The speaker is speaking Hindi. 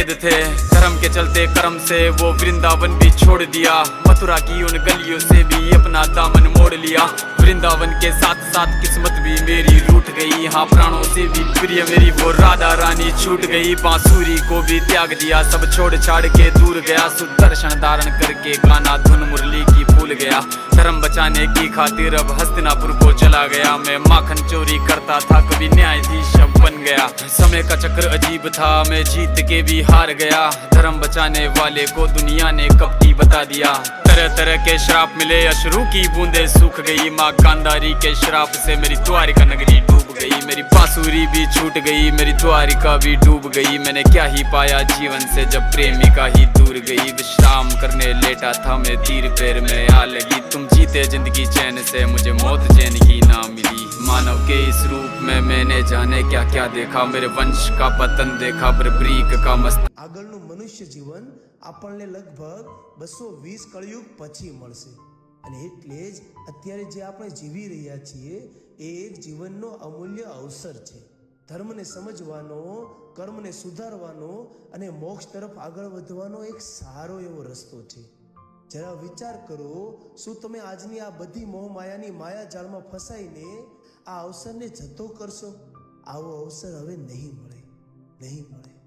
कैद थे, धर्म के चलते कर्म से वो वृंदावन भी छोड़ दिया। मथुरा की उन गलियों से भी अपना दामन मोड़ लिया। वृंदावन के साथ साथ किस्मत भी मेरी रूठ गई। हाँ, प्राणों से भी प्रिय मेरी वो राधा रानी छूट गई। बांसुरी को भी त्याग दिया, सब छोड़ छाड़ के दूर गया। सुदर्शन धारण करके गाना धुन मुरली की भूल गया। धर्म बचाने की खातिर अब हस्तिनापुर को चला गया। मैं माखन चोरी करता था, कभी न्यायाधीश अब बन गया। समय का चक्र अजीब था, मैं जीत के भी हार गया। धर्म बचाने वाले को दुनिया ने कपटी बता दिया। तरह तरह के श्राप मिले, अश्रु की बूंदे सूख गई। माँ गांधारी के श्राप से मेरी द्वारिका नगरी डूब गई। मेरी बांसुरी भी छूट गई, मेरी द्वारिका भी डूब गई। मैंने क्या ही पाया जीवन से जब प्रेमिका ही दूर गई। विश्राम करने लेटा था मैं, तीर पैर में आ लगी। तुम जीते जिंदगी चैन से, मुझे मौत चैन की ना मिली। मानव के इस रूप में मैंने जाने क्या क्या देखा। मेरे वंश का पतन देखा, बर्बरीक का मस्त। આગળનું મનુષ્ય જીવન આપણને લગભગ 220 કળયુગ પછી મળશે અને એટલે જ અત્યારે જે આપણે જીવી રહ્યા છીએ એ એક જીવનનો અમૂલ્ય અવસર છે। ધર્મને સમજવાનો, કર્મને સુધારવાનો અને મોક્ષ તરફ આગળ વધવાનો એક સારો એવો રસ્તો છે। જરા વિચાર કરો, શું તમે આજની આ બધી મોહમાયાની માયાજાળમાં ફસાઈને આ અવસરને જતો કરશો? આવો અવસર હવે નહીં મળે।